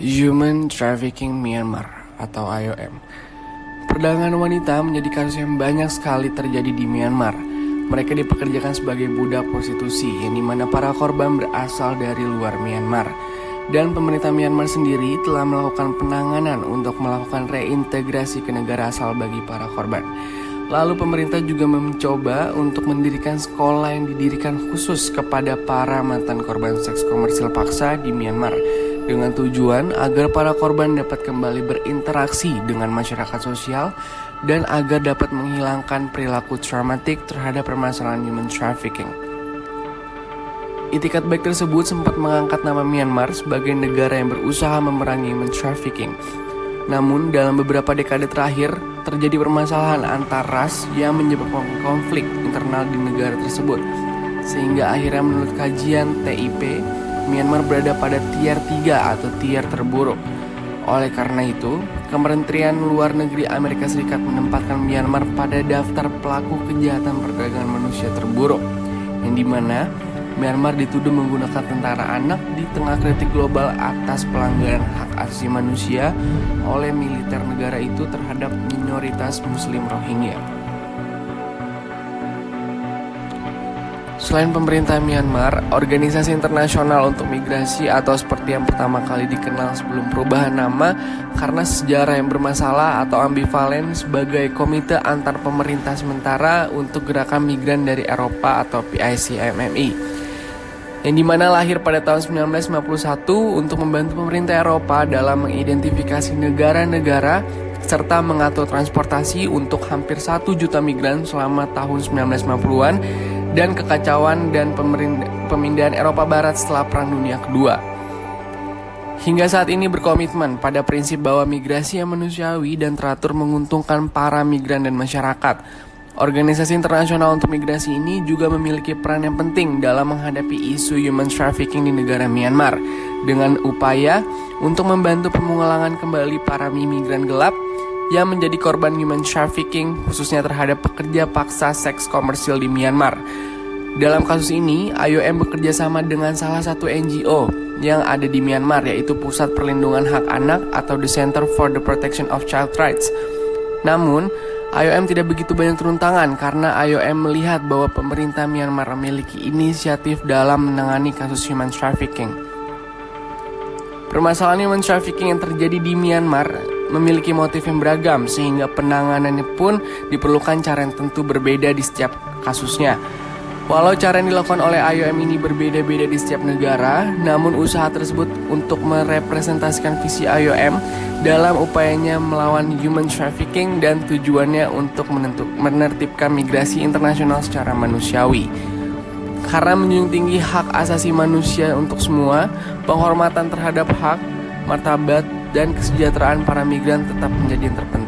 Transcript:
Human Trafficking Myanmar atau IOM. Perdagangan wanita menjadi kasus yang banyak sekali terjadi di Myanmar. Mereka dipekerjakan sebagai budak prostitusi, yang dimana para korban berasal dari luar Myanmar. Dan pemerintah Myanmar sendiri telah melakukan penanganan untuk melakukan reintegrasi ke negara asal bagi para korban. Lalu pemerintah juga mencoba untuk mendirikan sekolah yang didirikan khusus kepada para mantan korban seks komersil paksa di Myanmar, dengan tujuan agar para korban dapat kembali berinteraksi dengan masyarakat sosial dan agar dapat menghilangkan perilaku traumatik terhadap permasalahan human trafficking. Itikat baik tersebut sempat mengangkat nama Myanmar sebagai negara yang berusaha memerangi human trafficking. Namun dalam beberapa dekade terakhir terjadi permasalahan antar ras yang menyebabkan konflik internal di negara tersebut, sehingga akhirnya menurut kajian TIP, Myanmar berada pada tier 3 atau tier terburuk. Oleh karena itu, Kementerian Luar Negeri Amerika Serikat menempatkan Myanmar pada daftar pelaku kejahatan perdagangan manusia terburuk, yang dimana Myanmar dituduh menggunakan tentara anak di tengah kritik global atas pelanggaran hak asasi manusia oleh militer negara itu terhadap minoritas Muslim Rohingya. Selain pemerintah Myanmar, organisasi internasional untuk migrasi atau seperti yang pertama kali dikenal sebelum perubahan nama karena sejarah yang bermasalah atau ambivalen sebagai Komite Antar Pemerintah Sementara untuk Gerakan Migran dari Eropa atau PICMMI, yang dimana lahir pada tahun 1951 untuk membantu pemerintah Eropa dalam mengidentifikasi negara-negara serta mengatur transportasi untuk hampir 1 juta migran selama tahun 1950-an dan kekacauan dan pemindahan Eropa Barat setelah Perang Dunia Kedua. Hingga saat ini berkomitmen pada prinsip bahwa migrasi yang manusiawi dan teratur menguntungkan para migran dan masyarakat. Organisasi internasional untuk migrasi ini juga memiliki peran yang penting dalam menghadapi isu human trafficking di negara Myanmar dengan upaya untuk membantu pemulangan kembali para migran gelap yang menjadi korban human trafficking, khususnya terhadap pekerja paksa seks komersil di Myanmar. Dalam kasus ini, IOM bekerja sama dengan salah satu NGO yang ada di Myanmar, yaitu Pusat Perlindungan Hak Anak atau The Center for the Protection of Child Rights. Namun, IOM tidak begitu banyak turun tangan karena IOM melihat bahwa pemerintah Myanmar memiliki inisiatif dalam menangani kasus human trafficking. Permasalahan human trafficking yang terjadi di Myanmar memiliki motif yang beragam, sehingga penanganannya pun diperlukan cara yang tentu berbeda di setiap kasusnya. Walau cara yang dilakukan oleh IOM ini berbeda-beda di setiap negara, namun usaha tersebut untuk merepresentasikan visi IOM dalam upayanya melawan human trafficking dan tujuannya untuk menertibkan migrasi internasional secara manusiawi. Karena menjunjung tinggi hak asasi manusia untuk semua, penghormatan terhadap hak, martabat, dan kesejahteraan para migran tetap menjadi yang terpenting.